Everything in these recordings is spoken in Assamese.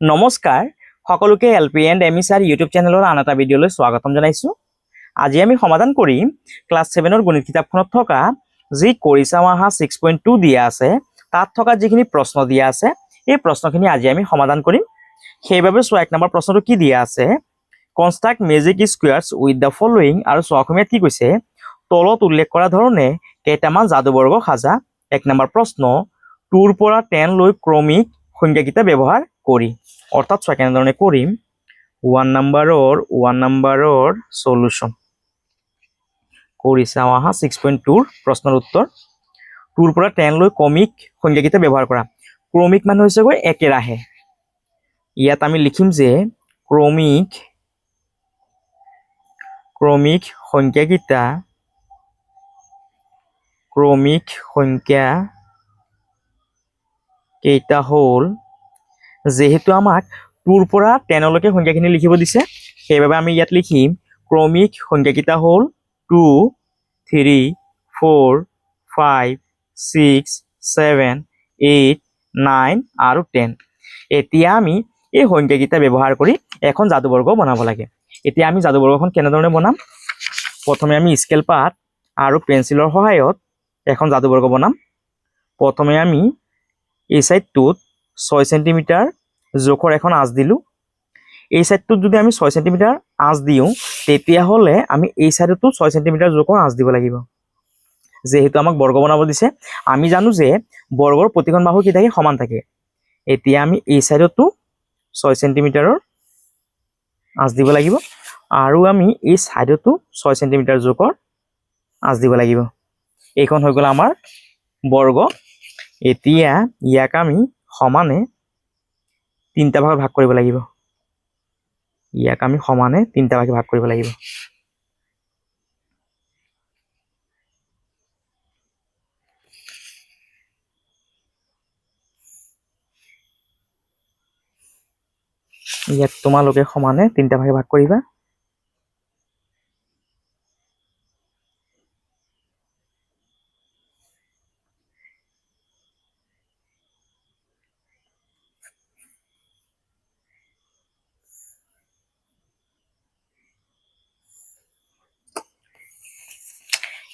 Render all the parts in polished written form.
নমস্কাৰ সকলোকে LP and M E sir YouTube চেনেলৰ আন এটা ভিডিঅ'লৈ স্বাগতম জনাইছোঁ। আজি আমি সমাধান কৰিম ক্লাছ 7ৰ গণিত কিতাপখনত থকা যি কৰিছা আহা 6.2 দিয়া আছে তাত থকা যিখিনি প্ৰশ্ন দিয়া আছে এই প্ৰশ্নখিনি আজি আমি সমাধান কৰিম। সেইবাবে চোৱা 1 নম্বৰ প্ৰশ্নটো কি দিয়া আছে, construct magic squares with the following, আৰু চোৱা অসমীয়াত কি কৈছে, তলত উল্লেখ কৰা ধৰণে কেইটামান যাদুবৰ্গ সাজা। 1 নম্বৰ প্ৰশ্ন 2 পৰা 10 লৈ ক্ৰমিক সংখ্যাকেইটা ব্যৱহাৰ কৰি, অৰ্থাৎ চোৱা কেনেধৰণে কৰিম। 1 নম্বৰৰ সলিউশন কৰিছা আহা 6.2 প্ৰশ্নৰ উত্তৰ 2 পৰা 10 লৈ ক্ৰমিক সংখ্যাকেইটা ব্যৱহাৰ কৰা। ক্ৰমিক মানে হৈছে গৈ একেৰাহে। ইয়াত আমি লিখিম যে ক্ৰমিক সংখ্যাকেইটা হ'ল, যেহেতু আমাক 2 পৰা 10 লৈকে সংখ্যাখিনি লিখিব দিছে, সেইবাবে আমি ইয়াত লিখিম ক্ৰমিক সংখ্যাকেইটা হ'ল 2, 3, 4, 5, 6, 7, 8, 9 আৰু 10। এতিয়া আমি এই সংখ্যাকেইটা ব্যৱহাৰ কৰি এখন যাদুবৰ্গ বনাব লাগে। এতিয়া আমি যাদুবৰ্গখন কেনেধৰণে বনাম, প্ৰথমে আমি স্কেল পাত আৰু পেন্সিলৰ সহায়ত এখন যাদুবৰ্গ বনাম। প্ৰথমে আমি এই সাইডটোত 6 সেন্টিমিটাৰ জোখৰ এখন আঁচ দিলোঁ। এই সাইডটোত যদি আমি 6 সেন্টিমিটাৰ আঁচ দিওঁ তেতিয়াহ'লে আমি এই সাইডতো 6 সেন্টিমিটাৰ জোখৰ আঁচ দিব লাগিব। যেহেতু আমাক বৰ্গ বনাব দিছে, আমি জানো যে বৰ্গৰ প্ৰতিখন বাহু কি থাকে, সমান থাকে। এতিয়া আমি এই সাইডতো 6 সেন্টিমিটাৰৰ আঁচ দিব লাগিব আৰু আমি এই সাইডতো 6 সেন্টিমিটাৰ জোখৰ আঁচ দিব লাগিব। এইখন হৈ গ'ল আমাৰ বৰ্গ। এতিয়া ইয়াক আমি সমানে 3টা ভাগত ভাগ কৰিব লাগিব। ইয়াক তোমালোকে সমানে 3টা ভাগে ভাগ কৰিবা।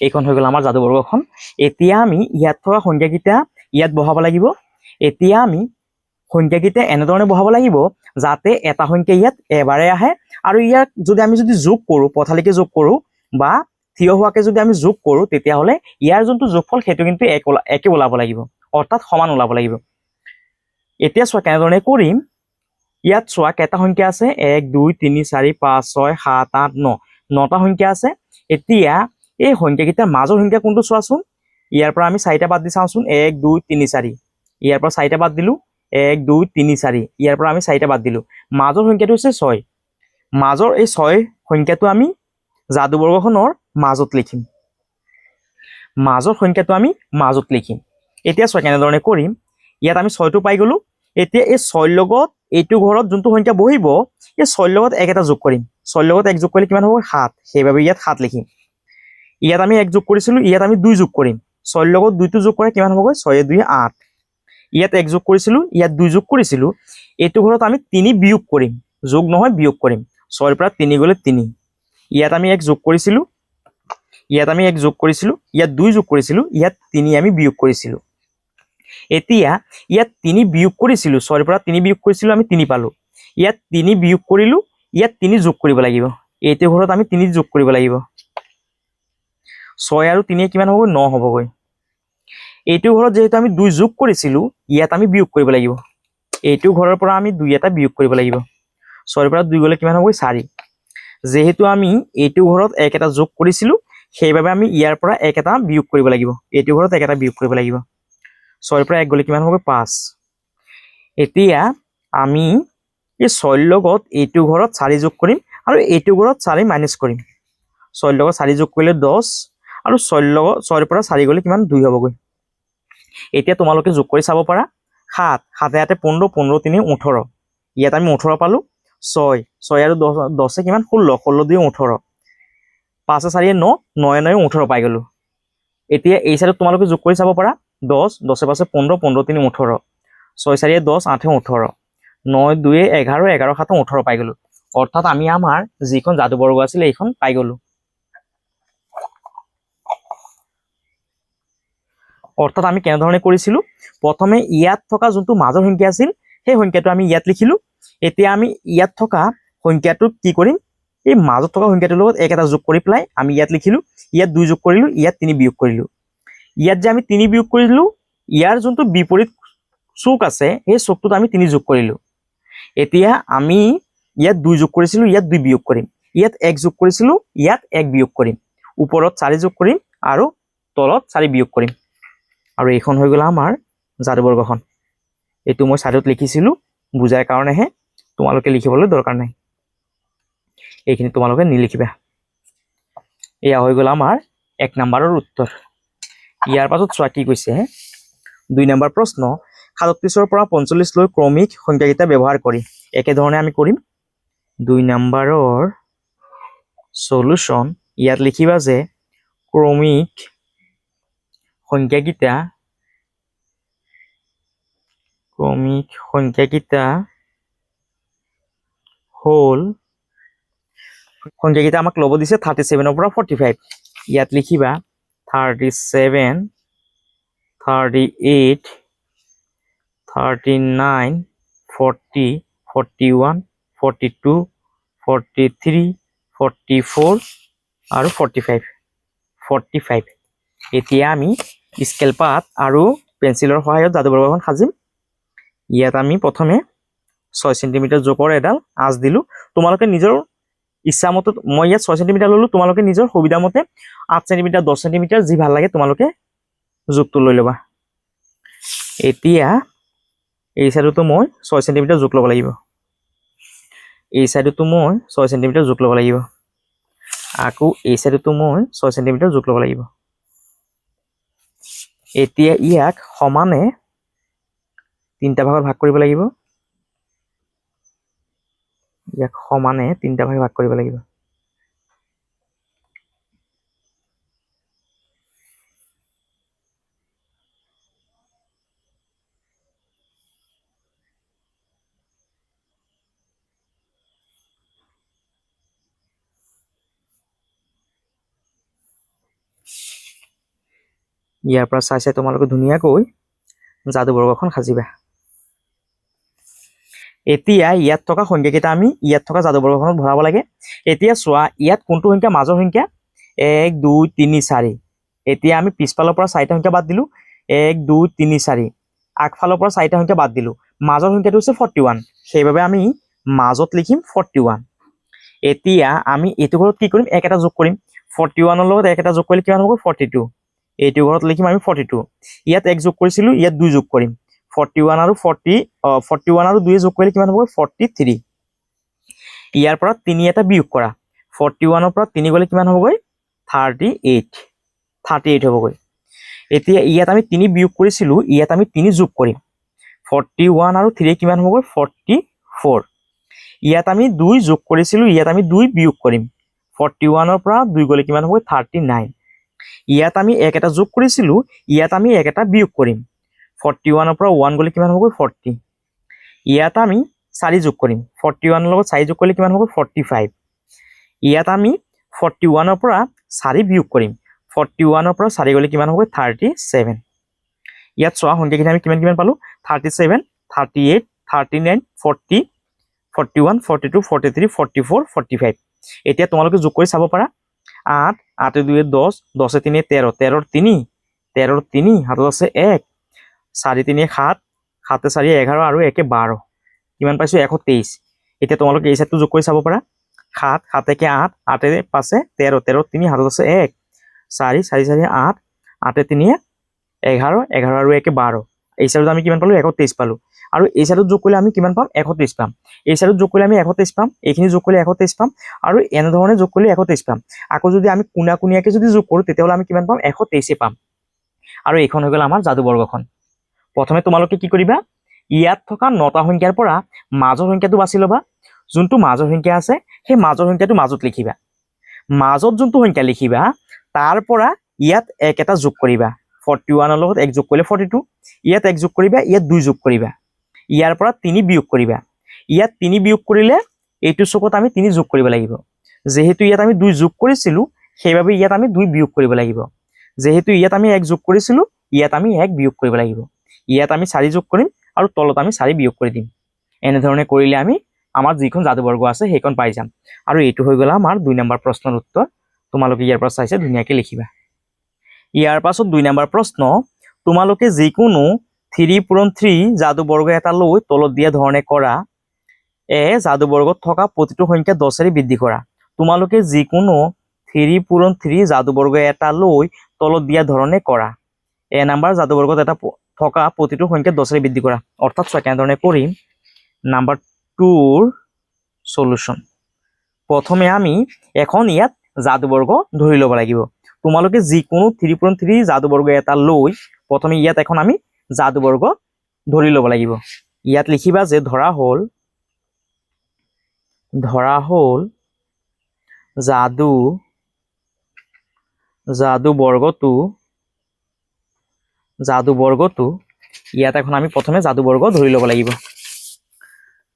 এইখন হৈ গ'ল আমাৰ যাদুবৰ্গখন। এতিয়া আমি ইয়াত থকা সংখ্যাকেইটা ইয়াত বহাব লাগিব। এতিয়া আমি সংখ্যাকেইটা এনেধৰণে বহাব লাগিব যাতে এটা সংখ্যা ইয়াত এবাৰে আহে, আৰু ইয়াক আমি যদি যোগ কৰোঁ, পথালিকে যোগ কৰোঁ বা থিয় হোৱাকে যদি আমি যোগ কৰোঁ তেতিয়াহ'লে ইয়াৰ যোনটো যোগফল সেইটো কিন্তু একে ওলাব লাগিব, অৰ্থাৎ সমান ওলাব লাগিব। এতিয়া চোৱা কেনেধৰণে কৰিম। ইয়াত চোৱা কেইটা সংখ্যা আছে, 1, 2, 3, 4, 5, 6, 7, 8, 9, 9টা সংখ্যা আছে। এতিয়া এই সংখ্যাকেইটাৰ মাজৰ সংখ্যা কোনটো চোৱাচোন। ইয়াৰ পৰা আমি 4টা বাদ দি চাওঁচোন, 1, 2, 3, 4। ইয়াৰ পৰা 4টা বাদ দিলোঁ, 1, 2, 3, 4। ইয়াৰ পৰা আমি 4টা বাদ দিলোঁ। মাজৰ সংখ্যাটো হৈছে 6। মাজৰ এই 6 সংখ্যাটো আমি যাদুবৰ্গখনৰ মাজত লিখিম। এতিয়া চোৱা কেনেধৰণে কৰিম। ইয়াত আমি 6টো পাই গ'লোঁ। এতিয়া এই 6ৰ লগত এইটো ঘৰত যোনটো সংখ্যা বহিব, এই 6ৰ লগত 1 এটা যোগ কৰিম। 6ৰ লগত 1 যোগ কৰিলে কিমান হ'ব, 7। সেইবাবে ইয়াত 7 লিখিম। ইয়াত আমি 1 যোগ কৰিছিলোঁ, ইয়াত আমি 2 যোগ কৰিম। 6ৰ লগত 2টো যোগ কৰে কিমান হ'বগৈ, 6 × 2 = 8। ইয়াত 1 যোগ কৰিছিলোঁ, ইয়াত 2 যোগ কৰিছিলোঁ। এইটো ঘৰত আমি 3 বিয়োগ কৰিম, যোগ নহয় বিয়োগ কৰিম। 6ৰ পৰা 3 গ'লে 3। ইয়াত আমি 1 যোগ কৰিছিলোঁ, ইয়াত 2 যোগ কৰিছিলোঁ, ইয়াত 3 আমি বিয়োগ কৰিছিলোঁ। এতিয়া ইয়াত 3 বিয়োগ কৰিছিলোঁ, 6ৰ পৰা 3 বিয়োগ কৰিছিলোঁ, আমি 3 পালোঁ। ইয়াত 3 বিয়োগ কৰিলোঁ, ইয়াত 3 যোগ কৰিব লাগিব। এইটো ঘৰত আমি 3 যোগ কৰিব লাগিব। 6 আৰু 3 কিমান হ'বগৈ, 9 হ'বগৈ। এইটো ঘৰত যেহেতু আমি 2 যোগ কৰিছিলোঁ, ইয়াত আমি বিয়োগ কৰিব লাগিব। এইটো ঘৰৰ পৰা আমি 2 এটা বিয়োগ কৰিব লাগিব। 6ৰ পৰা 2 গ'লে কিমান হ'বগৈ, 4। যেহেতু আমি এইটো ঘৰত 1 এটা যোগ কৰিছিলোঁ, সেইবাবে আমি ইয়াৰ পৰা 1 এটা বিয়োগ কৰিব লাগিব। এইটো ঘৰত 1 এটা বিয়োগ কৰিব লাগিব। 6ৰ পৰা 1 গ'লে কিমান হ'বগৈ, 5। এতিয়া আমি এই 6ৰ লগত এইটো ঘৰত 4 যোগ কৰিম আৰু এইটো ঘৰত 4 মাইনাছ কৰিম। 6ৰ লগত 4 যোগ কৰিলে 10, আৰু 6ৰ পৰা 4 গ'লে কিমান, 2 হ'বগৈ। এতিয়া তোমালোকে যোগ কৰি চাব পাৰা। 7, 7 ইয়াতে 15, 15 × 3 = 18। ইয়াত আমি 18 পালোঁ। 6 আৰু 10 কিমান, 16, 16 × 2 = 18। 5 × 4 = 9, 9 × 9 = 18 পাই গ'লোঁ। এতিয়া এই সাইডত তোমালোকে যোগ কৰি চাব পাৰা। 10, 10 × 5 = 15, 15 × 3 = 18। 6 × 4 = 10, 8 × 18। 9 2 11 11 7 18 পাই গলো অৰ্থাৎ আমি আমাৰ যিখন যাদুবৰ্গ আছিল এইখন পাই গলো অৰ্থাৎ আমি কেনেধৰণে কৰিছিলো প্ৰথমে ইয়াত থকা যোনটো মাজৰ সংখ্যা আছিল সেই সংখ্যাটো আমি ইয়াত লিখিলো এতিয়া আমি ইয়াত থকা সংখ্যাটো কি কৰিম এই মাজত থকা সংখ্যাটোৰ লগত এক এটা যোগ কৰি পেলাই আমি ইয়াত লিখিলো ইয়াত 2 যোগ কৰিলো ইয়াত 3 বিয়োগ কৰিলো ইয়াত যে আমি 3 বিয়োগ কৰিলো ইয়াৰ যোনটো বিপৰীত চুক আছে সেই চুকটোত আমি 3 যোগ কৰিলো এতিয়া আমি ইয়াত 2 যোগ কৰিছিলো ইয়াত 2 বিয়োগ কৰিম ইয়াত 1 যোগ কৰিছিলো ইয়াত 1 বিয়োগ কৰিম ওপৰত 4 যোগ কৰিম আৰু তলত 4 বিয়োগ কৰিম আৰু এইখন হৈ গ'ল আমাৰ যাদুবৰ্গখন এইটো মই সাইডত লিখিছিলো বুজাৰ কাৰণেহে তোমালোকে লিখিবলৈ দৰকাৰ নাই এইখিনি তোমালোকে নিলিখিবা এয়া হৈ গ'ল আমাৰ 1 নম্বৰৰ উত্তৰ ইয়াৰ পাছত চোৱা কি কৈছে 2 নম্বৰ প্ৰশ্ন 37 পৰা 45 লৈ ক্ৰমিক সংখ্যাকেইটা ব্যৱহাৰ কৰি একে ধৰণে আমি কৰিম 2 নম্বৰৰ সলিউশন ইয়াত লিখিবা যে ক্ৰমিক সংখ্যাকেইটা হল সংখ্যাকেইটা আমাক ল'ব দিছে 37 পৰা 45 ইয়াত লিখিবা 37 38 39 40 41 42 43 44 আৰু 45 এতিয়া আমি স্কেল পাত আৰু পেন্সিলৰ সহায়ত যাদুবৰ্গখন সাজিম ইয়াত আমি প্ৰথমে 6 সেন্টিমিটাৰ জোখৰ এডাল আঁচ দিলো তোমালোকে নিজৰ ইচ্ছা মতে মই ইয়াত 6 সেন্টিমিটাৰ ললো তোমালোকে নিজৰ সুবিধা মতে 8 সেন্টিমিটাৰ 10 সেন্টিমিটাৰ যি ভাল লাগে তোমালোকে জোখটো লৈ লবা এতিয়া এই সাইডটো মই 6 সেন্টিমিটাৰ জোখ ল'ব লাগিব এই সাইডটো মই 6 সেন্টিমিটাৰ জোখ ল'ব লাগিব আকৌ এই সাইডটো মই 6 সেন্টিমিটাৰ জোখ ল'ব লাগিব এতিয়া ইয়াক সমানে তিনটা ভাগত ভাগ কৰিব লাগিব ইয়াক সমানে তিনটা ভাগে ভাগ কৰিব লাগিব ইয়াৰ পৰা চাই চাই তোমালোকে ধুনীয়াকৈ যাদুবৰ্গখন সাজিবা এতিয়া ইয়াত থকা সংখ্যাকেইটা আমি ইয়াত থকা যাদুবৰ্গখনত ভৰাব লাগে এতিয়া চোৱা ইয়াত কোনটো সংখ্যা মাজৰ সংখ্যা 1 2 3 4 এতিয়া আমি পিছফালৰ পৰা 4টা সংখ্যা বাদ দিলো 1 2 3 4 আগফালৰ পৰা 4টা সংখ্যা বাদ দিলো মাজৰ সংখ্যাটো হৈছে 41 সেইভাবে আমি মাজত লিখিম 41 এতিয়া আমি এটো ঘৰত কি কৰিম এক এটা যোগ কৰিম 41 ৰ লগত এক এটা যোগ কৰিলে কিমান হ'ব 42 এইটো ঘৰত লিখিম আমি 42 ইয়াত এক যোগ কৰিছিলো ইয়াত 2 যোগ কৰিম 41 আৰু 41 আৰু 2 যোগ কৰিলে কিমান হ'ব 43 ইয়াৰ পৰা 3 এটা বিয়োগ কৰা 41 ৰ পৰা 3 গলে কিমান হ'বগৈ 38 হ'বগৈ এতিয়া ইয়াত আমি 3 বিয়োগ কৰিছিলো ইয়াত আমি 3 যোগ কৰিম 41 আৰু 3 কিমান হ'বগৈ 44 ইয়াত আমি 2 যোগ কৰিছিলো ইয়াত আমি 2 বিয়োগ কৰিম 41 ৰ পৰা 2 গলে কিমান হ'ব 39 ইয়াত আমি এক এটা যোগ কৰিছিলো ইয়াত আমি এক এটা বিয়োগ কৰিম 41 ৰ পৰা 1 গলে কিমান হ'ব 40 ইয়াত আমি 4 যোগ কৰিম 41 ৰ লগত 4 যোগ কৰিলে কিমান হ'ব 45 ইয়াত আমি 41 ৰ পৰা 4 বিয়োগ কৰিম 41 ৰ পৰা 4 গলে কিমান হ'ব 37 ইয়াত চোৱা সংখ্যাখিনি আমি কিমান পালো 37 38 39 40 41 42 43 44 45 এতিয়া তোমালোকে যোগ কৰি চাব পাৰা 8 8 2 10 10 3 13 13 3 13 3 হাতত আছে 1 4 3 7 7 4 11 আৰু 1 12 কিমান পাইছো 123 এতিয়া তোমালোকে এই সাইডটো যোগ কৰি চাব পাৰা 7 7 1 8 8 5 13 13 3 হাতত আছে 1 4 4 4 8 8 3 11 11 আৰু 1 12 এই সাইডত আমি কিমান পালো 123 পালো আৰু এই সাইডত যোগ কৰিলে আমি কিমান পাম 123 পাম এই সাইডত যোগ কৰিলে আমি 123 পাম এইখিনি যোগ কৰিলে 123 পাম আৰু এনে ধৰণে যোগ কৰিলে 123 পাম আকৌ যদি আমি কোনা কোনিয়াকে যদি যোগ কৰো তেতিয়াহলে আমি কিমান পাম 123 পাম আৰু এইখন হৈ গ'ল আমাৰ যাদুবৰ্গখন প্ৰথমে তোমালোকে কি কৰিবা ইয়াত থকা 9টা সংখ্যাৰ পৰা মাজৰ সংখ্যাটো বাছি লবা যোনটো মাজৰ সংখ্যা আছে সেই মাজৰ সংখ্যাটো মাজত লিখিবা মাজত যোনটো সংখ্যা লিখিবা তাৰ পৰা ইয়াত এক এটা যোগ কৰিবা 41 ৰ লগত এক যোগ কৰিলে 42 ইয়াত এক যোগ কৰিবা ইয়াত 2 যোগ কৰিবা ইয়াৰ পৰা 3 বিয়োগ কৰিবা ইয়াত 3 বিয়োগ কৰিলে এইটো চকত আমি 3 যোগ কৰিব লাগিব যেহেতু ইয়াত আমি 2 যোগ কৰিছিলো সেইভাবে ইয়াত আমি 2 বিয়োগ কৰিব লাগিব যেহেতু ইয়াত আমি 1 যোগ কৰিছিলো ইয়াত আমি 1 বিয়োগ কৰিব লাগিব ইয়াত আমি 4 যোগ কৰিম আৰু তলত আমি 4 বিয়োগ কৰি দিম এনে ধৰণে কৰিলে আমি আমাৰ যিখন যাদুবৰ্গ আছে সেইখন পাই যাম আৰু এইটো হৈ গ'ল আমাৰ 2 নম্বৰ প্ৰশ্নৰ উত্তৰ তোমালোকে ইয়াৰ পৰা চাইছে ধুনীয়াকৈ লিখিবা ইয়াৰ পাছত 2 নম্বৰ প্ৰশ্ন তোমালোকে যিকোনো 3 পূৰণ 3 যাদুবৰ্গ এটা লৈ তলত দিয়া ধৰণে কৰা যাদুবৰ্গত থকা প্ৰতিটো সংখ্যা 10 বৃদ্ধি কৰা তোমালোকে যিকোনো 3 পূৰণ 3 যাদুবৰ্গ এটা লৈ তলত দিয়া ধৰণে কৰা নাম্বাৰ যাদুবৰ্গত এটা থকা প্ৰতিটো সংখ্যা 10 বৃদ্ধি কৰা অৰ্থাৎ চোৱা কেনেধৰণে কৰিম নাম্বাৰ 2ৰ সলিউশন প্ৰথমে আমি এখন ইয়াত যাদুবৰ্গ ধৰি ল'ব লাগিব তোমালোকে যিকোনো 3 পূৰণ 3 যাদুবৰ্গ এটা লৈ প্ৰথমে ইয়াত এখন আমি যাদুবৰ্গ ধৰি ল'ব লাগিব ইয়াত লিখিবা যে ধৰা হ'ল যাদুবৰ্গটো ইয়াত এখন আমি প্ৰথমে যাদুবৰ্গ ধৰি ল'ব লাগিব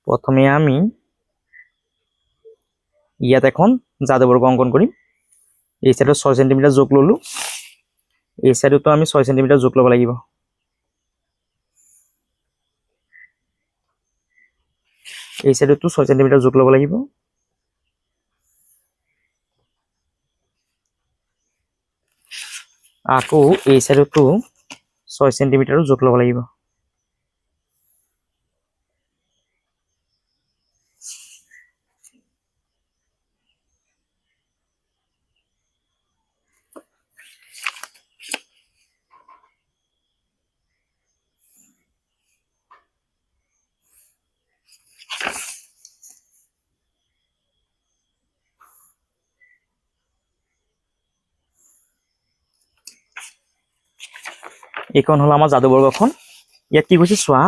প্ৰথমে আমি ইয়াত এখন যাদুবৰ্গ অংকন কৰিম এই সাইডত 6 সেন্টিমিটাৰ যোগ ললো এই সাইডতো আমি 6 সেন্টিমিটাৰ যোগ ল'ব লাগিব এই সাইডতো 6 সেন্টিমিটাৰ যোগ ল'ব লাগিব আকৌ এই সাইডতো 6 সেন্টিমিটাৰ যোগ ল'ব লাগিব এইখন হল আমাৰ যাদুবৰ্গখন ইয়াত কি কৈছে চোৱা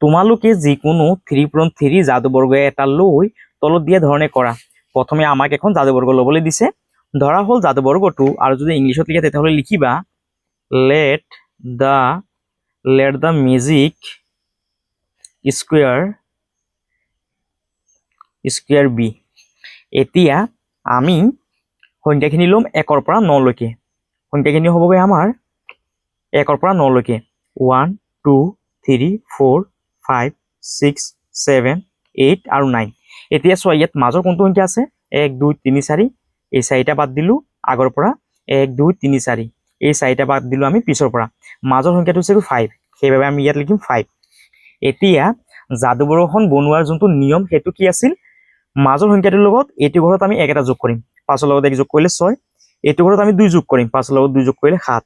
তোমালোকে যিকোনো 3 পূৰণ 3 যাদুবৰ্গ এটা লৈ তলত দিয়া ধৰণে কৰা প্ৰথমে আমাক এখন যাদুবৰ্গ ল'বলৈ দিছে ধৰা হ'ল যাদুবৰ্গটো আৰু যদি ইংলিছত লিখে তেতিয়াহ'লে লিখিবা let the magic square be এতিয়া আমি সংখ্যাখিনি ল'ম 1 ৰ পৰা 9 লৈকে সংখ্যাখিনি হ'বগৈ আমাৰ 1 ৰ পৰা 9 লৈকে 1 2 3 4 5 6 7 8 আৰু 9 এতিয়া চোৱা ইয়াত মাজৰ কোনটো সংখ্যা আছে 1 2 3 4 এই চাৰিটা বাদ দিলো আগৰ পৰা 1 2 3 4 এই চাৰিটা বাদ দিলো আমি পিছৰ পৰা মাজৰ সংখ্যাটো হৈছে 5 সেইভাবে আমি ইয়াত লিখিম 5 এতিয়া যাদুবৰ্গখন বনোৱাৰ যোনটো নিয়ম হেতু কি আছিল মাজৰ সংখ্যাটোৰ লগত এইটো ঘৰত আমি 1 এটা যোগ কৰিম 5 ৰ লগত 1 যোগ কৰিলে 6 এইটো ঘৰত আমি 2 যোগ কৰিম 5 ৰ লগত 2 যোগ কৰিলে 7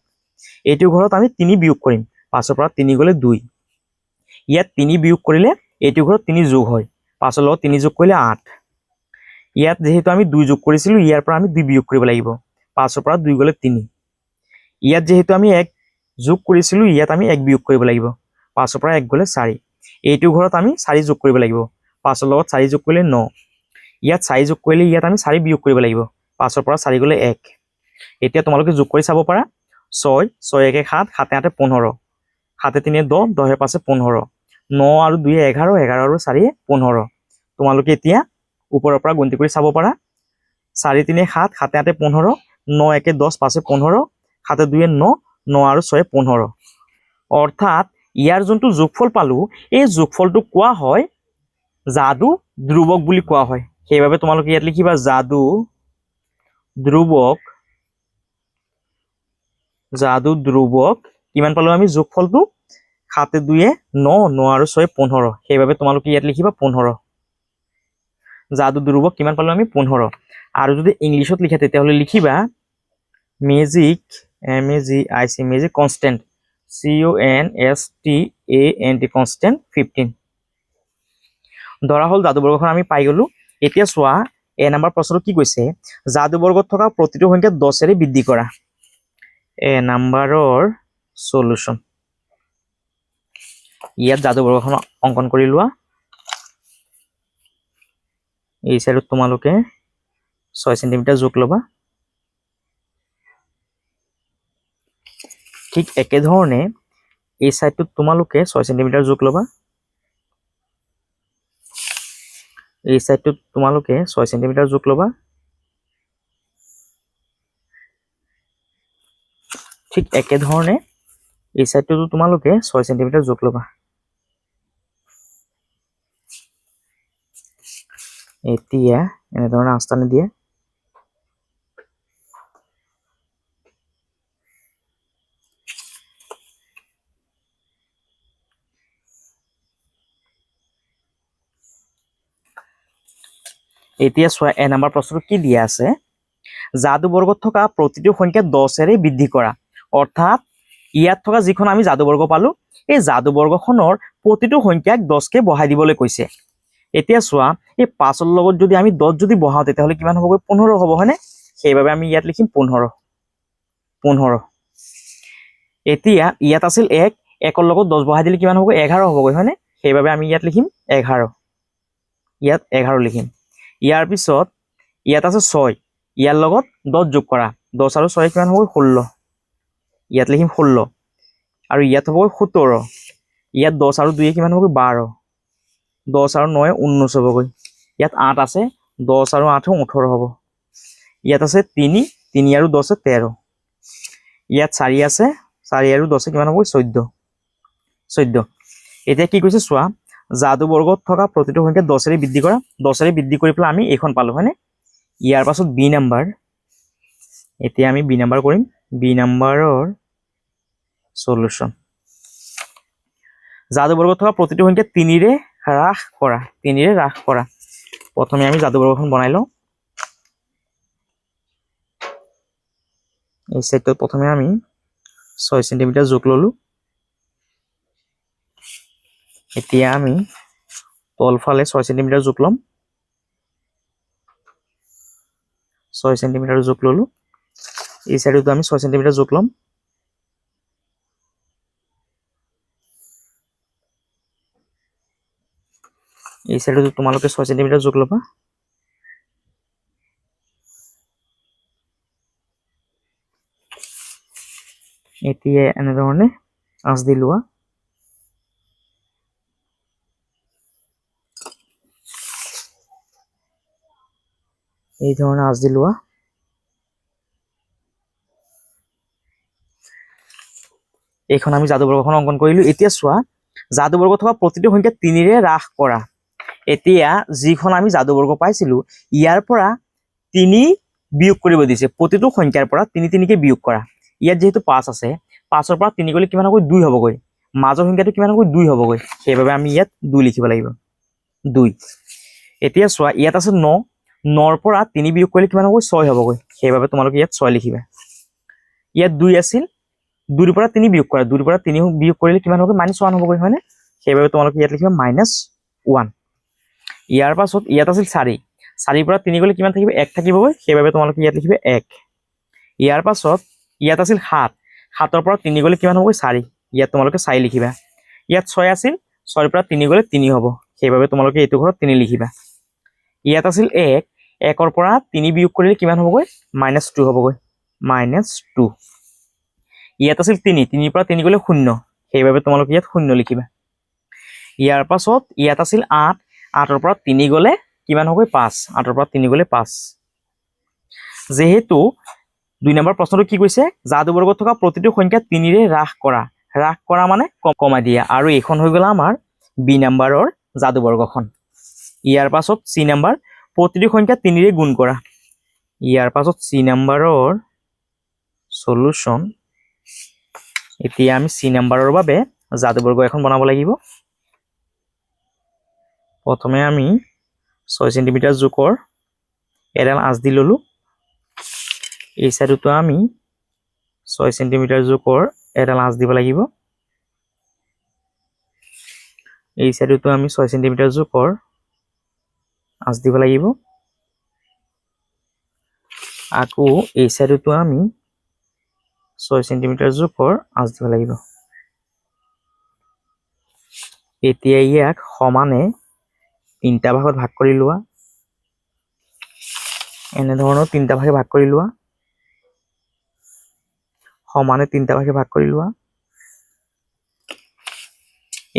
এইটো ঘৰত আমি 3 বিয়োগ কৰিম 5 ৰ পৰা 3 গলে 2 ইয়াত 3 বিয়োগ কৰিলে এইটো ঘৰত 3 যোগ হয় 5 ৰ লগত 3 যোগ কৰিলে 8 ইয়াত যেহেতু আমি 2 যোগ কৰিছিলো ইয়াৰ পৰা আমি 2 বিয়োগ কৰিব লাগিব 5 ৰ পৰা 2 গলে 3 ইয়াত যেহেতু আমি 1 যোগ কৰিছিলো ইয়াত আমি 1 বিয়োগ কৰিব লাগিব 5 ৰ পৰা 1 গলে 4 এইটো ঘৰত আমি 4 যোগ কৰিব লাগিব 5 ৰ লগত 4 যোগ কৰিলে 9 ইয়াত 4 যোগ কৰিলে ইয়াত আমি 4 বিয়োগ কৰিব লাগিব 5 ৰ পৰা 4 গলে 1 এতিয়া তোমালোকে যোগ কৰি চাব পাৰা 6 6 1 7 7 8 15 7 3 10 10 5 15 9 আৰু 2 11 11 আৰু 4 15 তোমালোকে এতিয়া ওপৰৰ পৰা গণতি কৰি চাব পাৰা 4 3 7 7 8 15 9 1 10 5 15 7 2 9 9 আৰু 6 15 অৰ্থাৎ ইয়াৰ যোনটো যোগফল পালো এই যোগফলটো কোৱা হয় যাদু ধ্ৰুৱক বুলি কোৱা হয় সেইভাবে তোমালোকে ইয়াত লিখিবা যাদু ধ্ৰুৱক কিমান পালো আমি যোগফলটো 7 2 9 9 আৰু 6 15 সেইভাবে তোমালোকে ইয়াত লিখিবা 15 যাদু ধ্ৰুৱক কিমান পালো আমি 15 আৰু যদি ইংলিছত লিখে তেতিয়াহ'লে লিখিবা magic magic constant CONSTANT constant 15 ধৰা হ'ল যাদুবৰ্গখন আমি পাই গলো এতিয়া চোৱা নম্বৰ প্ৰশ্নটো কি কৈছে যাদুবৰ্গত থকা প্ৰতিটো সংখ্যা 10 বৃদ্ধি কৰা নম্বৰৰ সলিউশন ইয়াত যাদুবৰ্গখন অংকন কৰি লোৱা এই সাইডত তোমালোকে 6 সেন্টিমিটাৰ যোগ ল'বা ঠিক একে ধৰণে এই সাইডটোত তোমালোকে 6 সেন্টিমিটাৰ যোগ ল'বা এই সাইডটোত তোমালোকে 6 সেন্টিমিটাৰ জোখ ল'বা ঠিক একে ধৰণে এই সাইডটোতো তোমালোকে 6 সেন্টিমিটাৰ জোখ ল'বা এতিয়া এনে ধৰণে আস্তানি দিয়ে এতিয়া চোৱা এ নম্বৰ প্ৰশ্নটো কি দিয়া আছে যাদু বৰ্গত থকা প্ৰতিটো সংখ্যা 10 বৃদ্ধি কৰা অৰ্থাৎ ইয়াত থকা যিখন আমি যাদু বৰ্গ পালো এই যাদু বৰ্গখনৰ প্ৰতিটো সংখ্যাক 10কে বঢ়াই দিবলৈ কৈছে এতিয়া চোৱা এই 5ৰ লগত যদি আমি 10 যদি বঢ়াও তেতিয়াহলে কিমান হ'ব 15 হ'ব হয়নে সেইবাবে আমি ইয়াত লিখিম 15 এতিয়া ইয়াত আছিল 1 1ৰ লগত 10 বঢ়াই দিলে কিমান হ'ব 11 হ'বগৈ হয়নে সেইবাবে আমি ইয়াত লিখিম 11 ইয়াত 11 লিখিম ইয়াৰ পিছত ইয়াত আছে 6 ইয়াৰ লগত 10 যোগ কৰা 10 আৰু 6 কিমান হ'ব 16 ইয়াত লিখিম 16 আৰু ইয়াত হ'ব 17 ইয়াত 10 আৰু 2 কিমান হ'ব 12 10 আৰু 9 19 হ'বগৈ ইয়াত 8 আছে 10 আৰু 8 18 হ'ব ইয়াত আছে 3 3 আৰু 10 13 ইয়াত 4 আছে 4 আৰু 10 কিমান হ'ব 14 এতিয়া কি কৈছে চোৱা যাদু বৰ্গত থকা প্ৰতিটো সংখ্যা 10 বৃদ্ধি কৰা 10 বৃদ্ধি কৰি পেলাই আমি এইখন পালো হয়নে ইয়াৰ পাছত বি নাম্বাৰ এতিয়া আমি বি নাম্বাৰ কৰিম বি নাম্বাৰৰ সলিউশন যাদু বৰ্গত থকা প্ৰতিটো সংখ্যা 3 হ্ৰাস কৰা প্ৰথমে আমি যাদু বৰ্গখন বনাই লওঁ এই সাইডত প্ৰথমে আমি 6 সেন্টিমিটাৰ জোখ ললো এতিয়া আমি তলফালে 6 সেন্টিমিটাৰ জোখ লম 6 সেন্টিমিটাৰ জোখ ললো এই সাইডতো আমি 6 সেন্টিমিটাৰ জোখ লম এই সাইডতো তোমালোকে 6 সেন্টিমিটাৰ জোখ ল'বা এতিয়া এনে ধৰণে আঁচ দি লোৱা এই ধৰণে আঁচ দি লোৱা এইখন আমি যাদু বৰ্গখন অংকন কৰিলো এতিয়া চোৱা যাদু বৰ্গত থকা প্ৰতিটো সংখ্যা 3 হ্ৰাস কৰা এতিয়া যিখন আমি যাদু বৰ্গ পাইছিলো ইয়াৰ পৰা 3 বিয়োগ কৰিব দিছে প্ৰতিটো সংখ্যাৰ পৰা 3 কে বিয়োগ কৰা ইয়াত যেহেতু 5 আছে 5ৰ পৰা 3 গলে কিমান হ'ব 2 হ'বগৈ মাজৰ সংখ্যাটো কিমান হ'ব 2 হ'বগৈ সেইবাবে আমি ইয়াত 2 লিখিব লাগিব 2 এতিয়া চোৱা ইয়াত আছে 9 9ৰ পৰা 3 বিয়োগ কৰিলে কিমান হ'ব 6 হ'বগৈ সেইবাবে তোমালোকে ইয়াত 6 লিখিবা ইয়াত 2 আছিল 2ৰ পৰা 3 বিয়োগ কৰা 2ৰ পৰা 3 বিয়োগ কৰিলে কিমান হ'ব -1 হ'বগৈ হয়নে সেইবাবে তোমালোকে ইয়াত লিখিবা -1 ইয়াৰ পাছত ইয়াত আছিল 4 4ৰ পৰা 3 গলে কিমান থাকিব 1 থাকিবগৈ সেইবাবে তোমালোকে ইয়াত লিখিবা 1 ইয়াৰ পাছত ইয়াত আছিল 7 7ৰ পৰা 3 গলে কিমান হ'ব 4 ইয়াত তোমালোকে 4 লিখিবা ইয়াত 6 আছিল 6ৰ পৰা 3 গলে 3 হ'ব সেইবাবে তোমালোকে এইটো ঘৰত 3 লিখিবা ইয়াত আছিল 1 1ৰ পৰা 3 বিয়োগ কৰিলে কিমান হ'বগৈ -2 হ'বগৈ -2 ইয়াত আছিল 3 3ৰ পৰা 3 গলে 0 সেইবাবে তোমালোকে ইয়াত 0 লিখিবা ইয়াৰ পাছত ইয়াত আছিল 8 8ৰ পৰা 3 গলে কিমান হ'বগৈ 5 8ৰ পৰা 3 গলে 5 যেহেতু 2 নম্বৰ প্ৰশ্নটো কি কৈছে যাদু বৰ্গত থকা প্ৰতিটো সংখ্যা 3 হ্ৰাস কৰা মানে কমাই দিয়া আৰু এইখন হৈ গ'ল আমাৰ বি নাম্বাৰৰ যাদু বৰ্গখন ইয়াৰ পাছত সি নাম্বাৰ প্ৰতিটো সংখ্যা 3 গুণ কৰা ইয়াৰ পাছত সি নাম্বাৰৰ সলিউশন এতিয়া আমি সি নাম্বাৰৰ বাবে যাদু বৰ্গ এখন বনাব লাগিব প্ৰথমে আমি 6 সেন্টিমিটাৰ জোখৰ এডাল আঁচ দি ললো এই সাইডতো আমি 6 সেন্টিমিটাৰ জোখৰ এডাল আঁচ দিব লাগিব এই সাইডতো আমি 6 সেন্টিমিটাৰ জোখৰ আঁচ দিব লাগিব আকৌ এই সাইডতো আমি 6 সেন্টিমিটাৰ জোখৰ আঁচ দিব লাগিব এতিয়া ইয়াক সমানে 3টা ভাগত ভাগ কৰি লোৱা এনে ধৰণৰ 3টা ভাগে ভাগ কৰি লোৱা সমানে 3টা ভাগে ভাগ কৰি লোৱা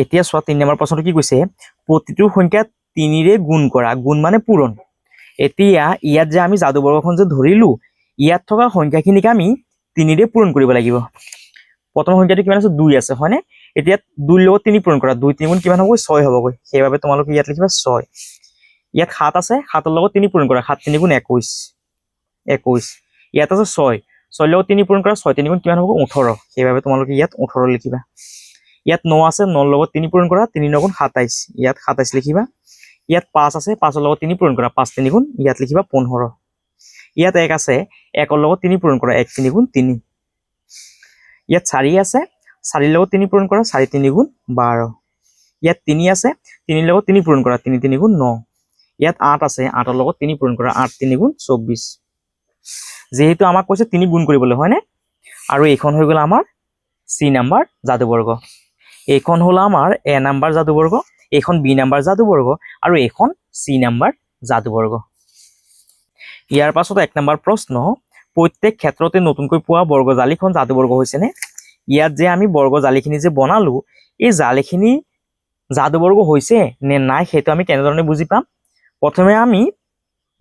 এতিয়া চোৱা 3 নম্বৰ প্ৰশ্নটো কি কৈছে প্ৰতিটো সংখ্যা তিনিৰে গুণ কৰা, গুণ মানে পূৰণ। এতিয়া ইয়াত যে আমি যাদুবৰ্গখন যে ধৰিলো, ইয়াত থকা সংখ্যাখিনিক আমি তিনিৰে পূৰণ কৰিব লাগিব। প্ৰথম সংখ্যাটো কিমান আছে? 2 আছে হয়নে? এতিয়া 2 লগত 3 পূৰণ কৰা, 2 3 গুণ কিমান হ'বগৈ? 6 হ'বগৈ। সেইবাবে তোমালোকে ইয়াত লিখিবা 6। ইয়াত 7 আছে, 7ৰ লগত 3 পূৰণ কৰা, 7 3 গুণ 21, 21। ইয়াত আছে 6, 6 লগত 3 পূৰণ কৰা, 6 3 গুণ কিমান হ'ব? 18। সেইবাবে তোমালোকে ইয়াত 18 লিখিবা। ইয়াত 9 আছে, 9ৰ লগত 3 পূৰণ কৰা, 3 9 গুণ 27, ইয়াত 27 লিখিবা। ইয়াত 5 আছে, 5ৰ লগত 3 পূৰণ কৰা, 5 3 গুণ, ইয়াত লিখিবা 15। ইয়াত 1 আছে, 1ৰ লগত 3 পূৰণ কৰা, 1 3 গুণ 3। ইয়াত 4 আছে, 4ৰ লগত 3 পূৰণ কৰা, 4 3 গুণ 12। ইয়াত 3 আছে, 3ৰ লগত 3 পূৰণ কৰা, 3 3 গুণ 9। ইয়াত 8 আছে, 8ৰ লগত 3 পূৰণ কৰা, 8 3 গুণ 24। যেহেতু আমাক কৈছে 3 গুণ কৰিবলৈ হয়নে? আৰু এইখন হৈ গ'ল আমাৰ চি নাম্বাৰ যাদুবৰ্গ। এইখন হ'ল আমাৰ এ নাম্বাৰ যাদুবৰ্গ, এইখন বি নাম্বাৰ যাদুবৰ্গ, আৰু এইখন চি নাম্বাৰ যাদুবৰ্গ। ইয়াৰ পাছত 1 নম্বৰ প্ৰশ্ন, প্ৰত্যেক ক্ষেত্ৰতে নতুনকৈ পোৱা বৰ্গ জালিখন যাদুবৰ্গ হৈছেনে? ইয়াত যে আমি বৰ্গ জালিখিনি যে বনালো, এই জালিখিনি যাদুবৰ্গ হৈছে নে নাই সেইটো আমি কেনেধৰণে বুজি পাম? প্ৰথমে আমি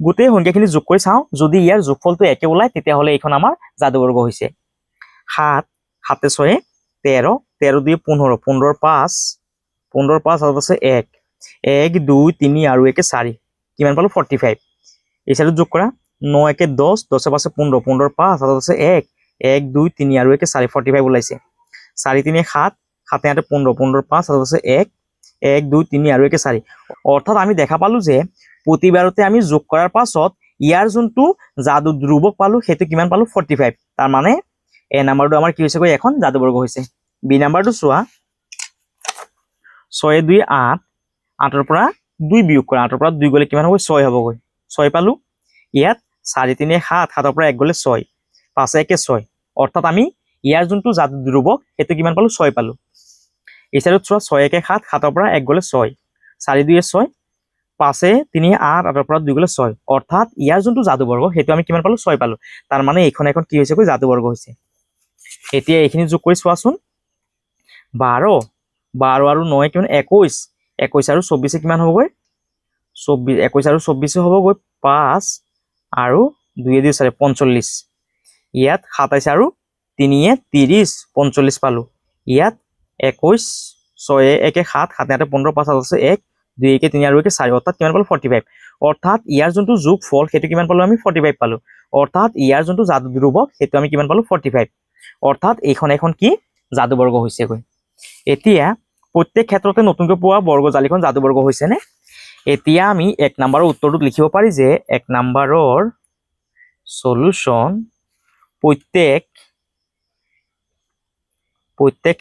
গোটেই সংখ্যাখিনি যোগ কৰি চাওঁ, যদি ইয়াৰ যোগফলটো একে ওলায় তেতিয়াহ'লে এইখন আমাৰ যাদুবৰ্গ হৈছে। 7 7 6 13, 13 2 15, 15 5, 15 5 আৰু আছে 1, 1 2 3 আৰু 1 4, কিমান পালো? 45। এই চাইডত যোগ কৰা, 9 1 10, 10 5 15, 15 5 আৰু আছে 1, 1 2 3 আৰু 1 4, 45 ওলাইছে। 4 3 7, 7 8 15, 15 5 আৰু আছে 1, 1 2 3 আৰু 1 4। অৰ্থাৎ আমি দেখা পালো যে প্ৰতিবাৰতে আমি যোগ কৰাৰ পাছত ইয়াৰ যোনটো যাদু ধ্ৰুৱক পালো সেইটো কিমান পালো? 45। তাৰ মানে এ নাম্বাৰটো আমাৰ কি হৈছে গৈ? এখন যাদুবৰ্গ হৈছে। বি নাম্বাৰটো চোৱা, 6 2 8, 8ৰ পৰা 2 বিয়োগ কৰা, 8ৰ পৰা 2 গ'লে কিমান হ'ব? 6 হ'বগৈ। 6 পালো। ইয়াত 4 3 7, 7ৰ পৰা 1 গ'লে 6, 5 1 6। অৰ্থাৎ আমি ইয়াৰ যোনটো যাদু ধ্ৰুৱক সেইটো কিমান পালো? 6 পালো। এই চাইডত চোৱা, 6 1 7, 7ৰ পৰা 1 গ'লে 6, 4 2 6, 5 3 8, 8ৰ পৰা 2 গ'লে 6। অৰ্থাৎ ইয়াৰ যোনটো যাদুবৰ্গ সেইটো আমি কিমান পালো? 6 পালো। তাৰ মানে এইখন এখন কি হৈছে গৈ? যাদুবৰ্গ হৈছে। এতিয়া এইখিনি যোগ কৰি চোৱাচোন, 12 12 আৰু 9 কিমান? 21, 21 আৰু 24 কিমান হ'বগৈ? 24, 21 আৰু 24 হ'বগৈ 5 আৰু 2 2 4, 45। ইয়াত 27 আৰু 3 30, 45 পালো। ইয়াত 21, 6 1 7, 7 8 15, 5 আছে 1, 2 1 3 আৰু 1 4, অৰ্থাৎ কিমান পালো? 45। অৰ্থাৎ ইয়াৰ যোনটো যোগ ফল সেইটো কিমান পালো? আমি 45 পালো। অৰ্থাৎ ইয়াৰ যোনটো যাদু ধ্ৰুৱক সেইটো আমি কিমান পালো? 45। অৰ্থাৎ এইখন এখন কি? যাদুবৰ্গ হৈছেগৈ। এতিয়া প্ৰত্যেক ক্ষেত্ৰতে নতুনকৈ পোৱা বৰ্গ জালিখন যাদুবৰ্গ হৈছেনে? এতিয়া আমি 1 নম্বৰৰ উত্তৰটোত লিখিব পাৰি যে 1 নম্বৰৰ সলিউশন, প্ৰত্যেক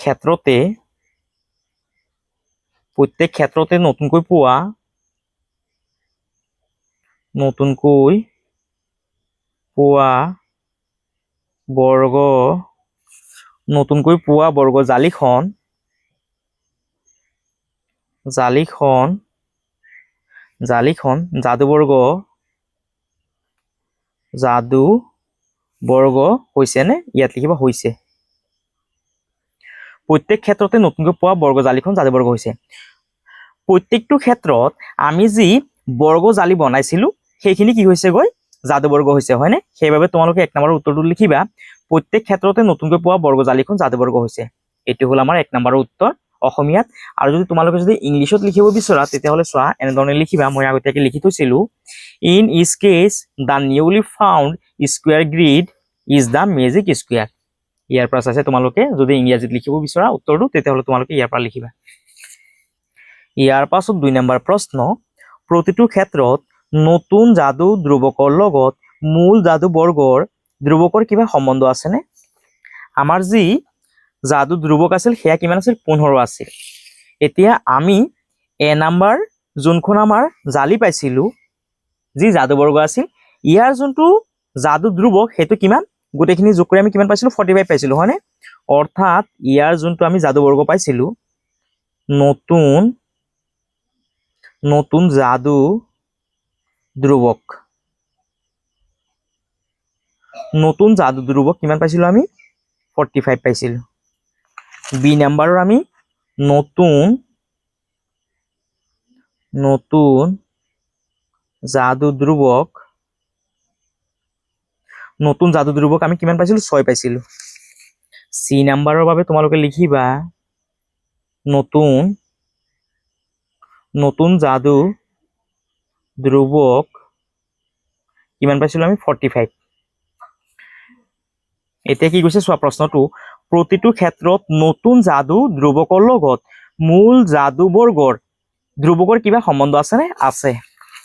ক্ষেত্ৰতে নতুনকৈ পোৱা বৰ্গ জালিখন যাদুবৰ্গ হৈছেনে? ইয়াত লিখিবা হৈছে। প্ৰত্যেক ক্ষেত্ৰতে নতুনকৈ পোৱা বৰ্গ জালিখন যাদুবৰ্গ হৈছে। প্ৰত্যেকটো ক্ষেত্ৰত আমি যি বৰ্গ জালি বনাইছিলো সেইখিনি কি হৈছে গৈ? যাদুবৰ্গ হৈছে হয়নে? সেইবাবে তোমালোকে 1 নম্বৰৰ উত্তৰটো লিখিবা, প্ৰত্যেক ক্ষেত্ৰতে নতুনকৈ পোৱা বৰ্গ জালিখন যাদুবৰ্গ হৈছে। এইটো হ'ল আমাৰ 1 নম্বৰৰ উত্তৰ অসমীয়াত। আৰু যদি তোমালোকে যদি ইংলিছত লিখিব বিচৰা তেতিয়াহ'লে চোৱা, এনেধৰণে লিখিবা, মই আগতীয়াকৈ লিখি থৈছিলো। In each case the newly found square grid is the magic square. ইয়াৰ পৰা চাইছে তোমালোকে যদি ইংৰাজীত লিখিব বিচৰা উত্তৰটো তেতিয়াহ'লে তোমালোকে ইয়াৰ পৰা লিখিবা। ইয়াৰ পাছত 2 নম্বৰ প্ৰশ্ন, প্ৰতিটো ক্ষেত্ৰত নতুন যাদু ধ্ৰুৱকৰ লগত মূল যাদুবৰ্গৰ ধ্ৰুৱকৰ কিবা সম্বন্ধ আছেনে? আমাৰ যি যাদু ধ্ৰুৱক আছিল সেয়া কিমান আছিল? 15 আছিল। এতিয়া আমি এ নাম্বাৰ যোনখন আমাৰ জালি পাইছিলো, যি যাদুবৰ্গ আছিল, ইয়াৰ যোনটো যাদু ধ্ৰুৱক সেইটো কিমান? গোটেইখিনি যোগ কৰি আমি কিমান পাইছিলো? 45 পাইছিলো হয়নে? অৰ্থাৎ ইয়াৰ যোনটো আমি যাদুবৰ্গ পাইছিলো, নতুন যাদু ধ্ৰুৱক কিমান পাইছিলো আমি? 45 পাইছিলো। বি নাম্বাৰৰ আমি নতুন নতুন জাদু ধ্ৰুৱক আমি কিমান পাইছিলো 6 পাইছিলো সি নাম্বাৰৰ বাবে তোমালোকে লিখিবা নতুন জাদু ধ্ৰুৱক কিমান পাইছিলো আমি 45 এতিয়া কি কৈছে চোৱা প্ৰশ্নটো প্ৰতিটো ক্ষেত্ৰত নতুন জাদু ধ্ৰুৱকৰ লগত মূল জাদু বৰ্গৰ ধ্ৰুৱকৰ কিবা সম্বন্ধ আছে নে আছে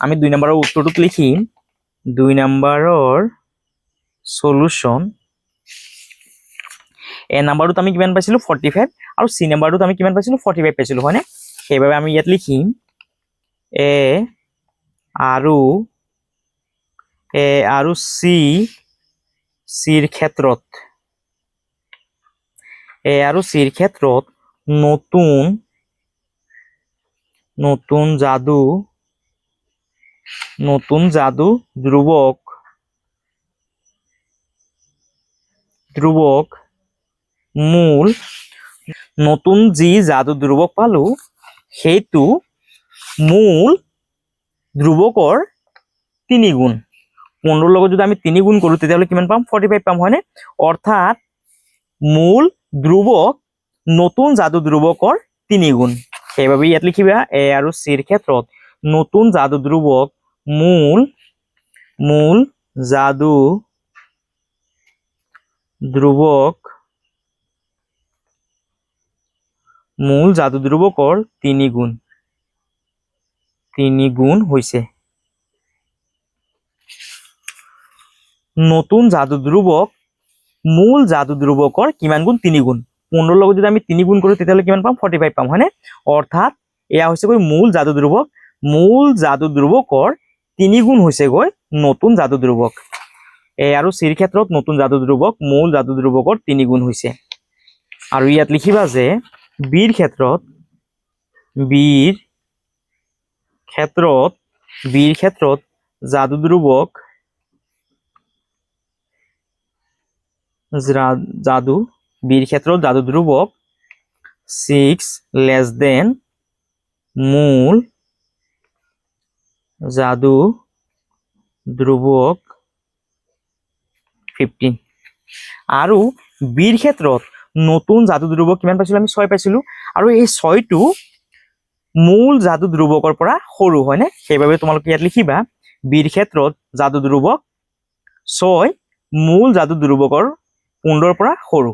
আমি 2 নম্বৰৰ উত্তৰটোত লিখিম 2 নম্বৰৰ সলিউশন এ নাম্বাৰটোত আমি কিমান পাইছিলো 45 আৰু সি নাম্বাৰটোত আমি কিমান পাইছিলো 45 পাইছিলো হয়নে সেইবাবে আমি ইয়াত লিখিম এ আৰু সি সিৰ ক্ষেত্ৰত নতুন জাদু ধ্ৰুৱক মূল নতুন যি জাদু ধ্ৰুৱক পালো সেইটো মূল ধ্ৰুৱকৰ 3 গুণ 15 লগত যদি আমি 3 গুণ কৰো তেতিয়াহলে কিমান পাম 45 পাম হয়নে অৰ্থাৎ মূল ধ্ৰুৱক নতুন জাদু ধ্ৰুৱকৰ 3 গুণ সেইবাবে ইয়াত লিখিবা এ আৰু সিৰ ক্ষেত্ৰত নতুন জাদু ধ্ৰুৱক মূল জাদু ধ্ৰুৱকৰ 3 গুণ হৈছে নতুন জাদু ধ্ৰুৱক মূল জাদু ধ্ৰুৱকৰ কিমান গুণ 3 গুণ 15 লগত যদি আমি 3 গুণ কৰো তেতিয়াহলে কিমান পাম 45 পাম হয়নে অৰ্থাৎ এয়া হৈছে গৈ মূল জাদু ধ্ৰুৱকৰ 3 গুণ হৈছে গৈ নতুন জাদু ধ্ৰুৱক এ আৰু সিৰ ক্ষেত্ৰত নতুন জাদু ধ্ৰুৱক মূল জাদু ধ্ৰুৱকৰ 3 গুণ হৈছে আৰু ইয়াত লিখিবা যে বিৰ ক্ষেত্ৰত জাদু ধ্ৰুৱক বিৰ ক্ষেত্ৰত জাদু ধ্ৰুৱক 6 লেছ দেন মূল জাদু ধ্ৰুৱক 15 আৰু বিৰ ক্ষেত্ৰত নতুন জাদু ধ্ৰুৱক কিমান পাইছিলো আমি 6 পাইছিলো আৰু এই 6টো মূল জাদু ধ্ৰুৱকৰ পৰা সৰু হয়নে সেইবাবে তোমালোকে ইয়াত লিখিবা বিৰ ক্ষেত্ৰত জাদু ধ্ৰুৱক 6 মূল জাদু ধ্ৰুৱকৰ 15 পৰা সৰু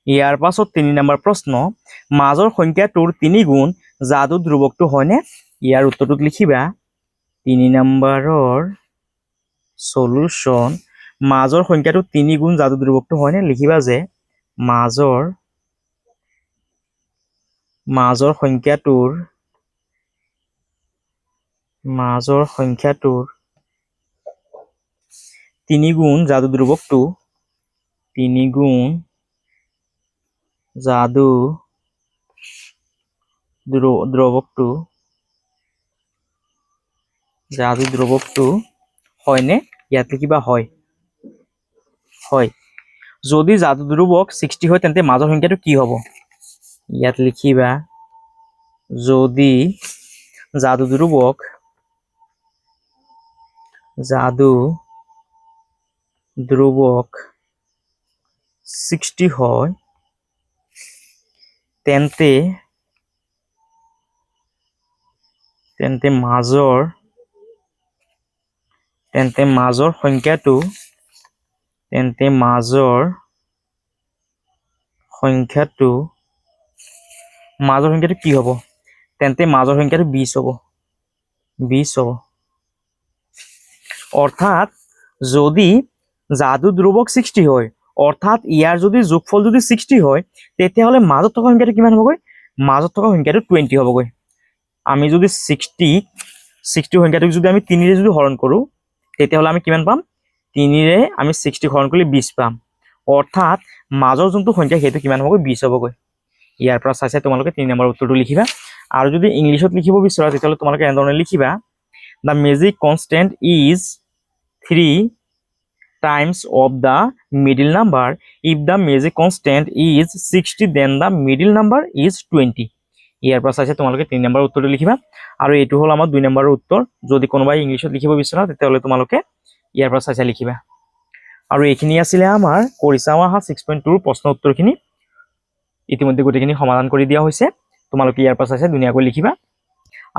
ইয়াৰ পাছত 3 নম্বৰ প্ৰশ্ন মাজৰ সংখ্যাটোৰ 3 গুণ জাদু ধ্ৰুৱকটো হয়নে ইয়াৰ উত্তৰটোত লিখিবা 3 নম্বৰৰ সলিউশন মাজৰ সংখ্যাটো 3 গুণ জাদু ধ্ৰুৱকটো হয়নে লিখিবা যে মাজৰ সংখ্যাটোৰ 3 গুণ জাদু ধ্ৰুৱকটো 3 গুণ জাদু ধ্ৰুৱকটো হয়নে ইয়াত লিখিবা হয় যদি জাদু ধ্ৰুৱক 60 হয় তেন্তে মাজৰ সংখ্যাটো কি হ'ব ইয়াত লিখিবা যদি জাদু ধ্ৰুৱক 60 হয় তেন্তে মাজৰ সংখ্যাটো কি হ'ব তেন্তে মাজৰ সংখ্যাটো 20 হ'ব অৰ্থাৎ যদি জাদু ধ্ৰুৱক 60 হয় অৰ্থাৎ ইয়াৰ যদি যোগফল যদি 60 হয় তেতিয়াহলে মাজত থকা সংখ্যাটো কিমান হ'বগৈ মাজত থকা সংখ্যাটো 20 হ'বগৈ আমি যদি 60 সংখ্যাটোক যদি আমি 3 ৰে যদি হৰণ কৰো তেতিয়াহলে আমি কিমান পাম 3 ৰে আমি 60 হৰণ কৰিলে 20 পাম অৰ্থাৎ মাজৰ যোনটো সংখ্যা সেইটো কিমান হ'বগৈ 20 হ'বগৈ ইয়াৰ পৰা চাই তোমালোকে 3 নম্বৰ উত্তৰটো লিখিবা আৰু যদি ইংলিছত লিখিব বিচৰা তেতিয়াহলে তোমালোকে এনেধৰণে লিখিবা the magic constant is 3 times of the middle number if the magic constant is 60 then the middle number is 20 ইয়াৰ পৰা চাইছে তোমালোকে 3 নম্বৰৰ উত্তৰটো লিখিবা আৰু এইটো হ'ল আমাৰ 2 নম্বৰৰ উত্তৰ যদি কোনোবাই ইংলিছত লিখিব বিচাৰা তেতিয়াহ'লে তোমালোকে ইয়াৰ পৰা চাইছে লিখিবা আৰু এইখিনি আছিলে আমাৰ কৰিছাও আহা 6.2 প্ৰশ্ন উত্তৰখিনি ইতিমধ্যে গোটেইখিনি সমাধান কৰি দিয়া হৈছে তোমালোকে ইয়াৰ পৰা চাইছে ধুনীয়াকৈ লিখিবা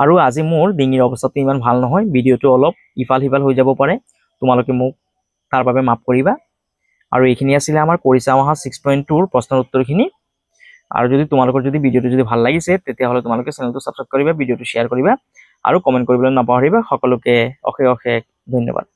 আৰু আজি মোৰ ডিঙিৰ অৱস্থাটো ইমান ভাল নহয় ভিডিঅ'টো অলপ ইফাল সিফাল হৈ যাব পাৰে তোমালোকে মোক তাৰ বাবে মাফ কৰিবা আৰু এইখিনি আছিলে আমাৰ কৰিছাও আহা 6.2 প্ৰশ্নৰ উত্তৰখিনি আৰু যদি তোমালোকৰ যদি ভিডিঅ'টো যদি ভাল লাগিছে তেতিয়াহ'লে তোমালোকে চেনেলটো সাবস্ক্ৰাইব কৰিবা ভিডিঅ'টো শ্বেয়াৰ কৰিবা আৰু কমেন্ট কৰিবলৈ নাপাহৰিবা সকলোকে অশেষ ধন্যবাদ